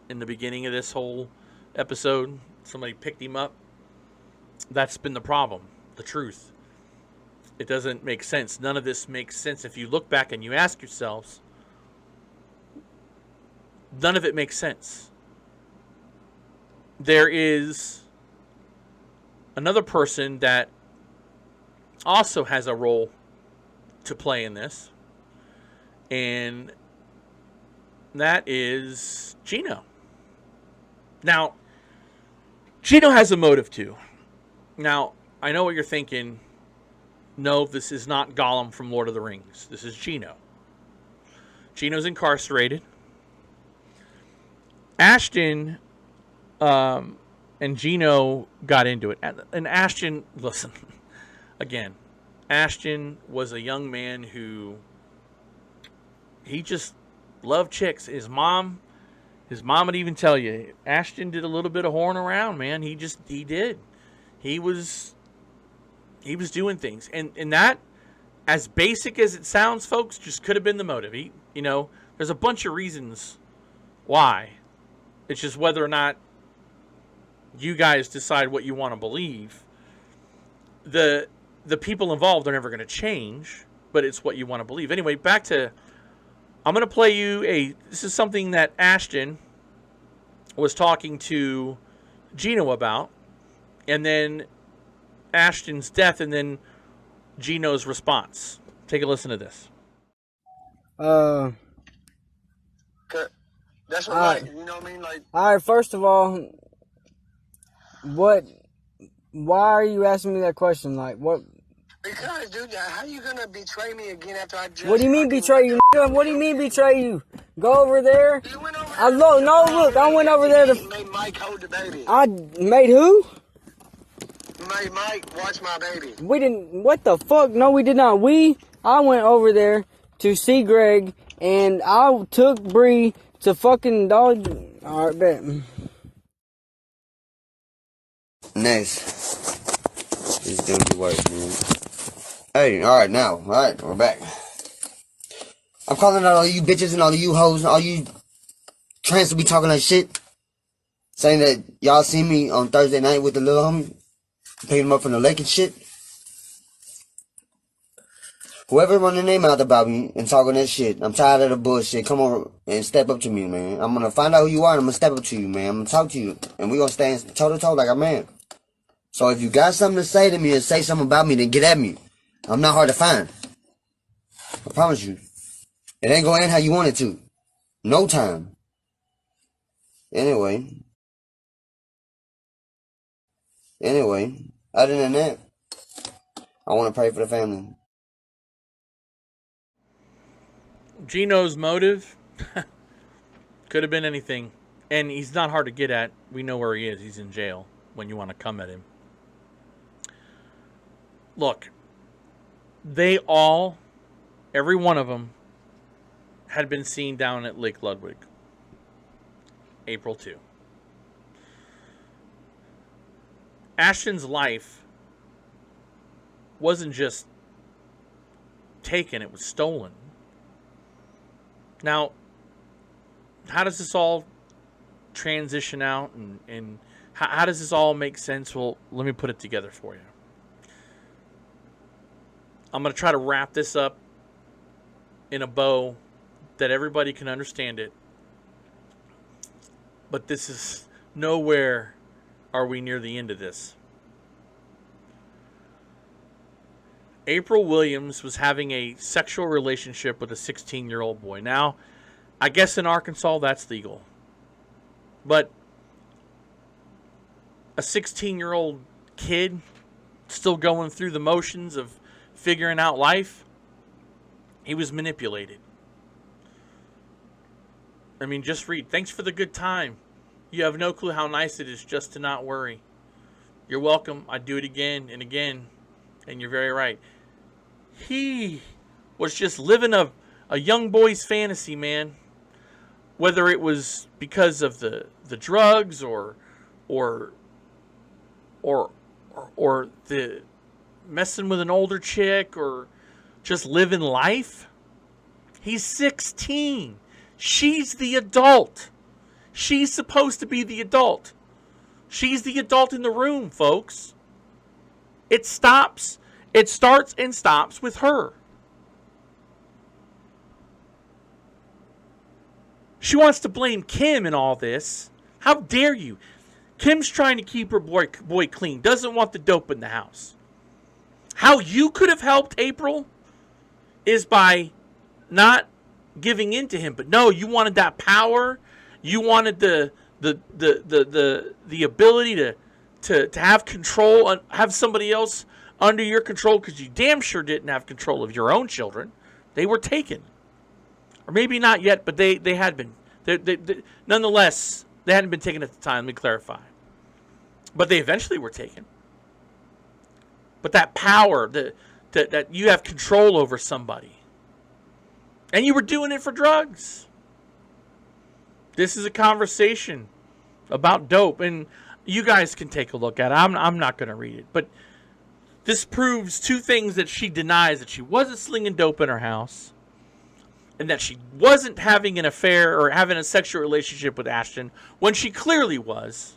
in the beginning of this whole episode, somebody picked him up. That's been the problem, the truth. It doesn't make sense. None of this makes sense. If you look back and you ask yourselves, none of it makes sense. There is another person that also has a role to play in this, and that is Gino. Now, Gino has a motive too. Now, I know what you're thinking. No, this is not Gollum from Lord of the Rings. This is Gino. Gino's incarcerated. Ashton and Gino got into it. And Ashton, listen, again, Ashton was a young man who, he just loved chicks. His mom would even tell you, Ashton did a little bit of whoring around, man. He did. He was doing things. And that, as basic as it sounds, folks, just could have been the motive. There's a bunch of reasons why. It's just whether or not you guys decide what you want to believe. The people involved are never going to change, but it's what you want to believe. Anyway, back to, I'm going to play you this is something that Ashton was talking to Gino about, and then Ashton's death, and then Gino's response. Take a listen to this. That's right. You know what I mean? Like, all right, first of all, why are you asking me that question? Like, what? Because, dude, how you gonna betray me again after I just... What do you mean betray you, nigga? What do you mean betray you? Go over there. You went over there. I went over there to... Made Mike hold the baby. I made who? Made Mike watch my baby. We didn't... What the fuck? No, we did not. I went over there to see Greg, and I took Bree to fucking dog... Alright, bet. Next. It's gonna be worse, man. Hey, alright, now. Alright, we're back. I'm calling out all you bitches and all you hoes and all you trans to be talking that shit. Saying that y'all seen me on Thursday night with the little homie. Picking him up from the lake and shit. Whoever run their name out about me and talking that shit, I'm tired of the bullshit. Come on and step up to me, man. I'm gonna find out who you are and I'm gonna step up to you, man. I'm gonna talk to you. And we gonna stand toe to toe like a man. So if you got something to say to me and say something about me, then get at me. I'm not hard to find. I promise you. It ain't gonna end how you want it to. No time. Anyway, other than that, I want to pray for the family. Gino's motive could have been anything. And he's not hard to get at. We know where he is. He's in jail when you want to come at him. Look, they all, every one of them, had been seen down at Lake Ludwig. April 2. Ashton's life wasn't just taken, it was stolen. Now, how does this all transition out and How does this all make sense? Well, let me put it together for you. I'm going to try to wrap this up in a bow that everybody can understand it. But this is nowhere are we near the end of this. April Williams was having a sexual relationship with a 16-year-old boy. Now, I guess in Arkansas that's legal. But a 16-year-old kid still going through the motions of figuring out life, he was manipulated. I mean, just read. Thanks for the good time. You have no clue how nice it is just to not worry. You're welcome. I'd do it again and again. And you're very right. He was just living a young boy's fantasy, man. Whether it was because of the drugs or the messing with an older chick or just living life. He's 16. She's the adult. She's supposed to be the adult. She's the adult in the room, folks. It starts and stops with her. She wants to blame Kim in all this. How dare you? Kim's trying to keep her boy clean. Doesn't want the dope in the house. How you could have helped April is by not giving in to him. But no, you wanted that power. You wanted the ability to have control, have somebody else under your control, because you damn sure didn't have control of your own children. They were taken. Or maybe not yet, but they had been. Nonetheless, they hadn't been taken at the time, let me clarify. But they eventually were taken. But that power, that you have control over somebody. And you were doing it for drugs. This is a conversation about dope. And you guys can take a look at it. I'm not going to read it. But this proves two things that she denies. That she wasn't slinging dope in her house. And that she wasn't having an affair or having a sexual relationship with Ashton when she clearly was.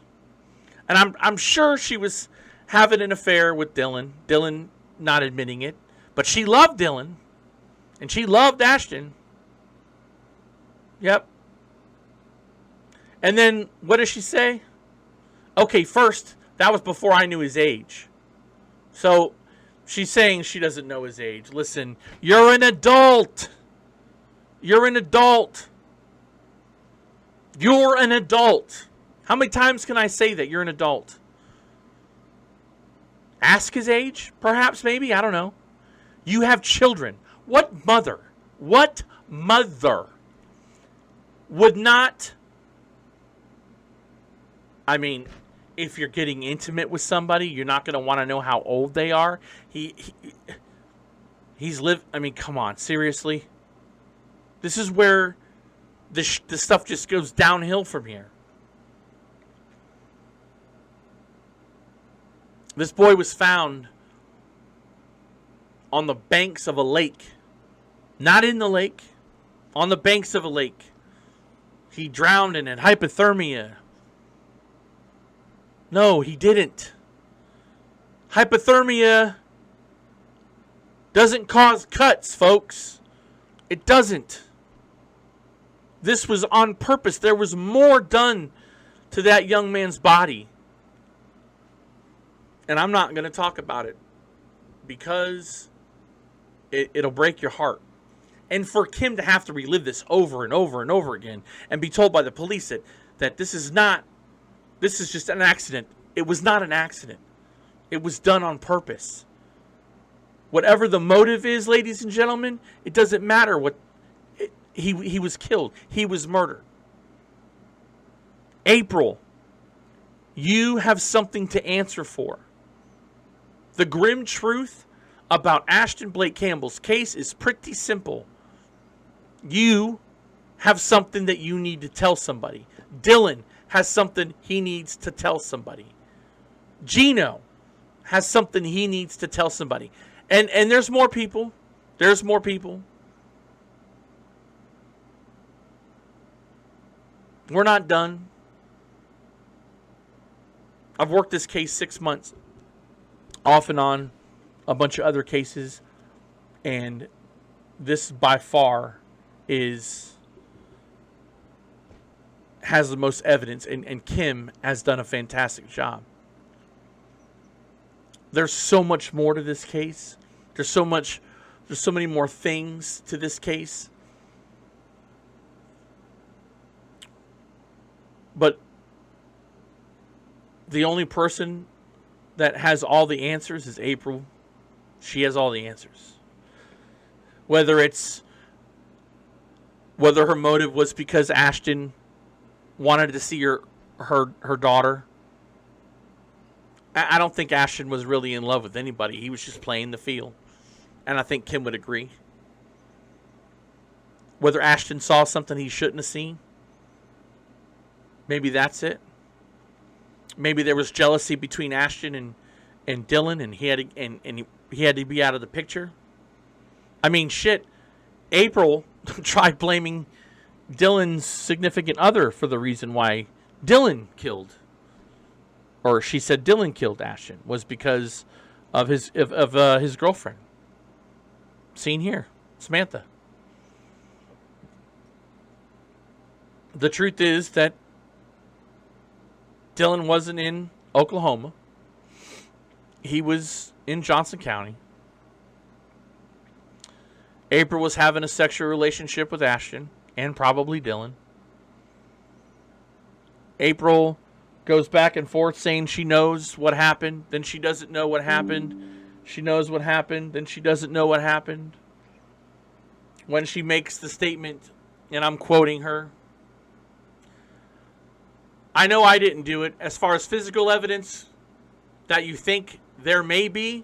And I'm sure she was having an affair with Dylan. Dylan not admitting it. But she loved Dylan. And she loved Ashton. Yep. And then, what does she say? Okay, first, that was before I knew his age. So, she's saying she doesn't know his age. Listen, you're an adult. You're an adult. You're an adult. How many times can I say that you're an adult? Ask his age, perhaps, maybe, I don't know. You have children. What mother would not, I mean, if you're getting intimate with somebody, you're not going to want to know how old they are. He's lived, I mean, come on, seriously? This is where the stuff just goes downhill from here. This boy was found on the banks of a lake. Not in the lake. On the banks of a lake. He drowned in it. Hypothermia. No, he didn't. Hypothermia doesn't cause cuts, folks. It doesn't. This was on purpose. There was more done to that young man's body. And I'm not going to talk about it because it'll break your heart. And for Kim to have to relive this over and over and over again and be told by the police that this is just an accident. It was not an accident. It was done on purpose. Whatever the motive is, ladies and gentlemen, it doesn't matter what he was killed. He was murdered. April, you have something to answer for. The grim truth about Ashton Blake Campbell's case is pretty simple. You have something that you need to tell somebody. Dylan has something he needs to tell somebody. Gino has something he needs to tell somebody. And there's more people. There's more people. We're not done. I've worked this case 6 months, off and on, a bunch of other cases, and this by far has the most evidence, and Kim has done a fantastic job. There's so much more to this case. There's so many more things to this case. But the only person that has all the answers is April. She has all the answers. Whether her motive was because Ashtyn wanted to see her daughter. I don't think Ashtyn was really in love with anybody. He was just playing the field. And I think Kim would agree. Whether Ashtyn saw something he shouldn't have seen. Maybe that's it. Maybe there was jealousy between Ashtyn and Dylan, and he had to be out of the picture. I mean, shit. April tried blaming Dylan's significant other for the reason why Dylan killed, or she said Dylan killed Ashtyn, was because of his girlfriend. Seen here, Samantha. The truth is that Dylan wasn't in Oklahoma. He was in Johnson County. April was having a sexual relationship with Ashtyn and probably Dylan. April goes back and forth saying she knows what happened, then she doesn't know what happened. She knows what happened, then she doesn't know what happened. When she makes the statement, and I'm quoting her, "I know I didn't do it. As far as physical evidence that you think there may be,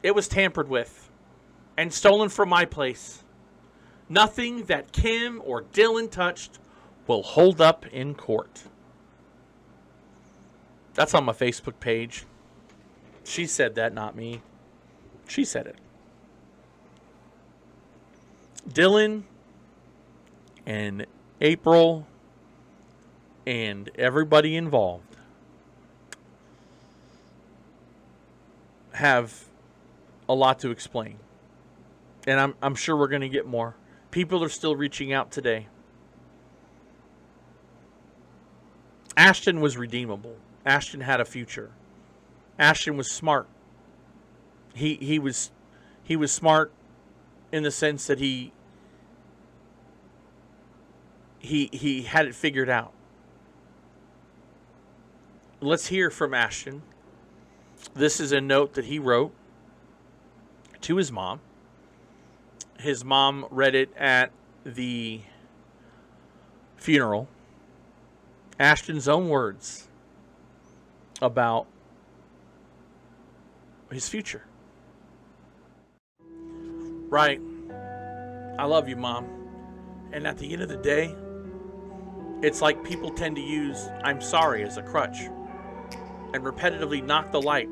it was tampered with and stolen from my place. Nothing that Kim or Dylan touched will hold up in court." That's on my Facebook page. She said that, not me. She said it. Dylan and April and everybody involved have a lot to explain. And I'm sure we're going to get more. People are still reaching out today. Ashtyn was redeemable. Ashtyn had a future. Ashtyn was smart. He was smart in the sense that he had it figured out. Let's hear from Ashtyn. This is a note that he wrote to his mom. His mom read it at the funeral. Ashtyn's own words about his future. Right. I love you, Mom. And at the end of the day, it's like people tend to use "I'm sorry" as a crutch and repetitively knock the light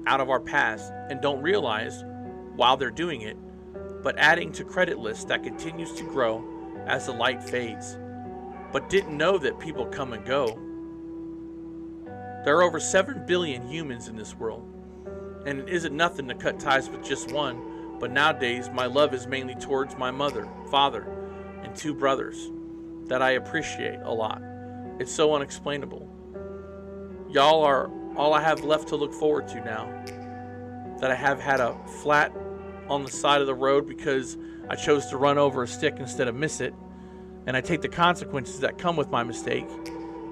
out of our past and don't realize while they're doing it, but adding to credit lists that continues to grow as the light fades, but didn't know that people come and go. There are over 7 billion humans in this world, and it isn't nothing to cut ties with just one, but nowadays my love is mainly towards my mother, father, and 2 brothers that I appreciate a lot. It's so unexplainable. Y'all are all I have left to look forward to now that I have had a flat on the side of the road because I chose to run over a stick instead of miss it, and I take the consequences that come with my mistake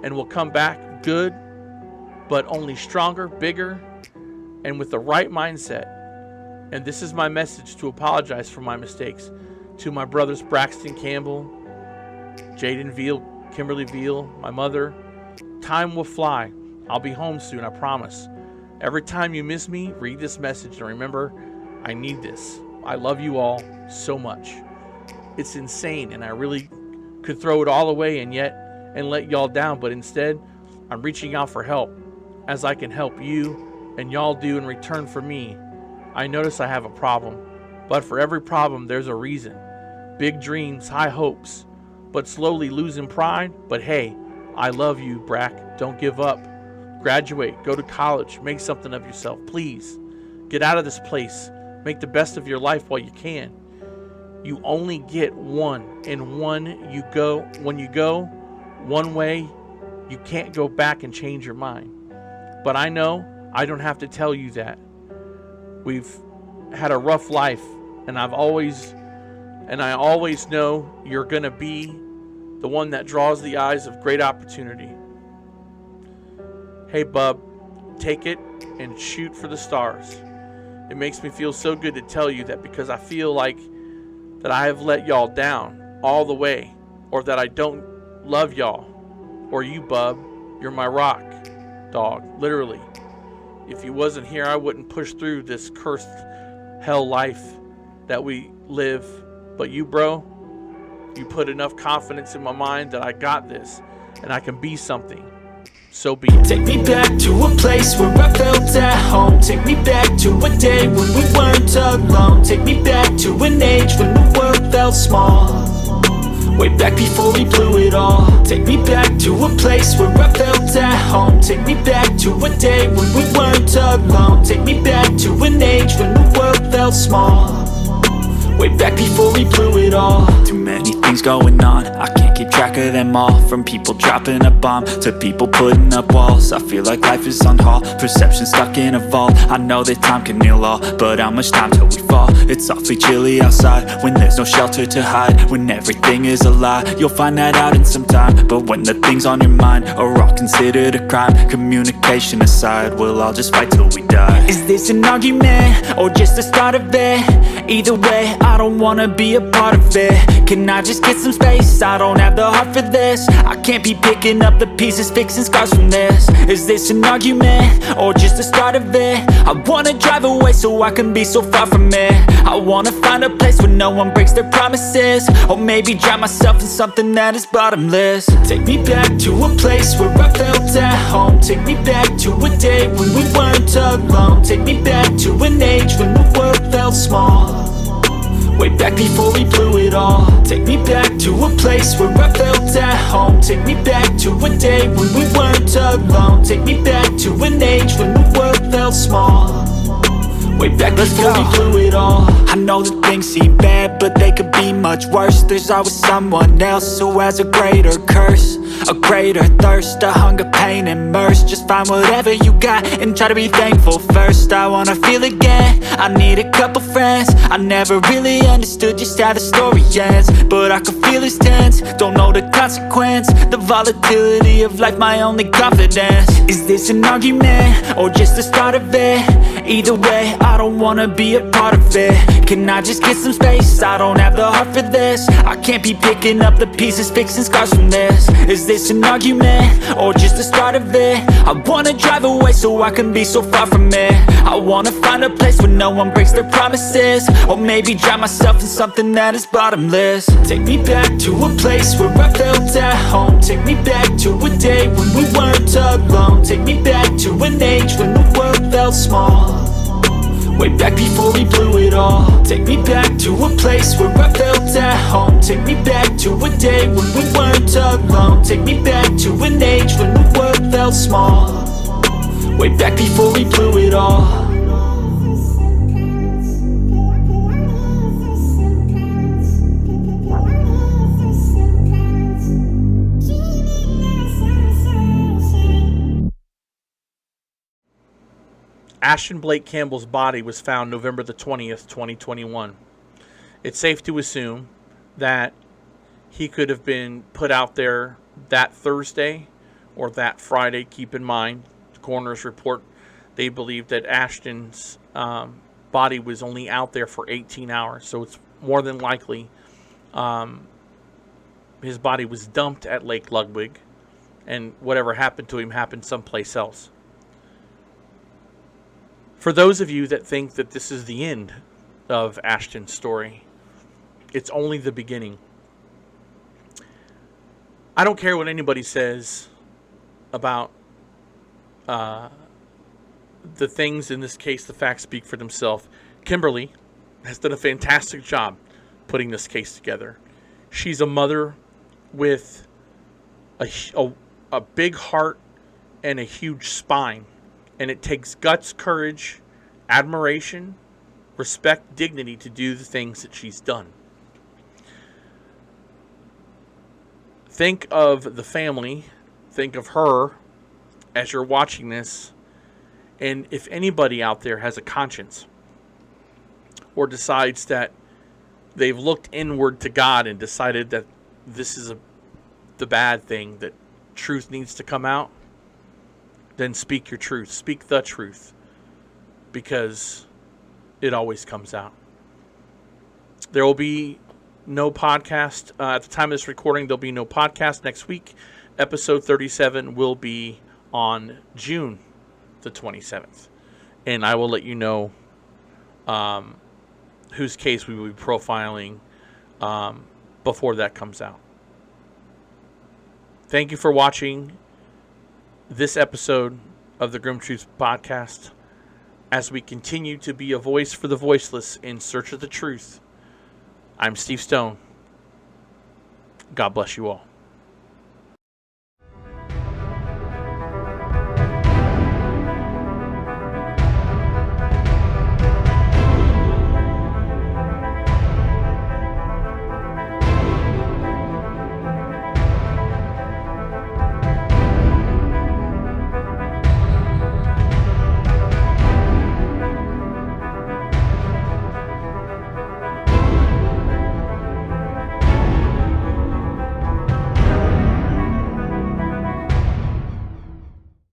and will come back good, but only stronger, bigger, and with the right mindset. And this is my message to apologize for my mistakes to my brothers Braxton Campbell, Jaden Veal, Kimberly Veal, my mother. Time will fly. I'll be home soon, I promise. Every time you miss me, read this message and remember, I need this. I love you all so much. It's insane, and I really could throw it all away and let y'all down, but instead, I'm reaching out for help, as I can help you and y'all do in return for me. I notice I have a problem, but for every problem, there's a reason. Big dreams, high hopes, but slowly losing pride. But hey, I love you, Brack. Don't give up. Graduate, go to college, make something of yourself. Please, get out of this place. Make the best of your life while you can. You only get one, and when you go one way, you can't go back and change your mind. But I know I don't have to tell you that. We've had a rough life, and I always know you're going to be the one that draws the eyes of great opportunity. Hey, bub, take it and shoot for the stars. It makes me feel so good to tell you that, because I feel like that I have let y'all down all the way, or that I don't love y'all, or you, bub, you're my rock, dog, literally. If you wasn't here, I wouldn't push through this cursed hell life that we live. But you, bro, you put enough confidence in my mind that I got this, and I can be something. So be it. Take me back to a place where I felt at home. Take me back to a day when we weren't alone. Take me back to an age when the world felt small. Way back before we blew it all. Take me back to a place where I felt at home. Take me back to a day when we weren't alone. Take me back to an age when the world felt small. Way back before we blew it all. Too many things going on, I can't keep track of them all. From people dropping a bomb to people putting up walls. I feel like life is on hold, perception stuck in a vault. I know that time can heal all, but how much time till we fall? It's awfully chilly outside, when there's no shelter to hide. When everything is a lie, you'll find that out in some time. But when the things on your mind are all considered a crime, communication aside, we'll all just fight till we die. Is this an argument, or just the start of it? Either way, I don't wanna be a part of it. Can I just get some space? I don't have the heart for this. I can't be picking up the pieces, fixing scars from this. Is this an argument, or just the start of it? I wanna drive away so I can be so far from it. I wanna find a place where no one breaks their promises, or maybe drown myself in something that is bottomless. Take me back to a place where I felt at home. Take me back to a day when we weren't alone. Take me back to an age when the world felt small. Way back before we blew it all. Take me back to a place where I felt at home. Take me back to a day when we weren't alone. Take me back to an age when the world felt small. Way back before we blew it all. I know that things seem bad, but they could be much worse. There's always someone else who has a greater curse, a greater thirst, a hunger, pain, and mercy. Just find whatever you got and try to be thankful first. I wanna feel again, I need a couple friends. I never really understood just how the story ends, but I can feel it's tense, don't know the consequence. The volatility of life, my only confidence. Is this an argument, or just the start of it? Either way, I don't wanna be a part of it. Can I just get some space? I don't have the heart for this. I can't be picking up the pieces, fixing scars from this. Is this an argument, or just the start of it? I wanna drive away so I can be so far from it. I wanna find a place where no one breaks their promises, or maybe drown myself in something that is bottomless. Take me back to a place where I felt at home. Take me back to a day when we weren't alone. Take me back to an age when the world felt small. Way back before we blew it all. Take me back to a place where I felt at home. Take me back to a day when we weren't alone. Take me back to an age when the world felt small. Way back before we blew it all. Ashton Blake Campbell's body was found November the 20th, 2021. It's safe to assume that he could have been put out there that Thursday or that Friday. Keep in mind, the coroner's report, they believe that Ashton's body was only out there for 18 hours. So it's more than likely his body was dumped at Lake Ludwig, and whatever happened to him happened someplace else. For those of you that think that this is the end of Ashton's story, it's only the beginning. I don't care what anybody says about the things in this case. The facts speak for themselves. Kimberly has done a fantastic job putting this case together. She's a mother with a big heart and a huge spine. And it takes guts, courage, admiration, respect, dignity to do the things that she's done. Think of the family, think of her as you're watching this, and if anybody out there has a conscience or decides that they've looked inward to God and decided that this is the bad thing, that truth needs to come out, then speak your truth. Speak the truth, because it always comes out. There will be no podcast. At the time of this recording, there'll be no podcast next week. Episode 37 will be on June the 27th. And I will let you know whose case we will be profiling before that comes out. Thank you for watching this episode of the Grim Truth Podcast, as we continue to be a voice for the voiceless in search of the truth. I'm Steve Stone. God bless you all.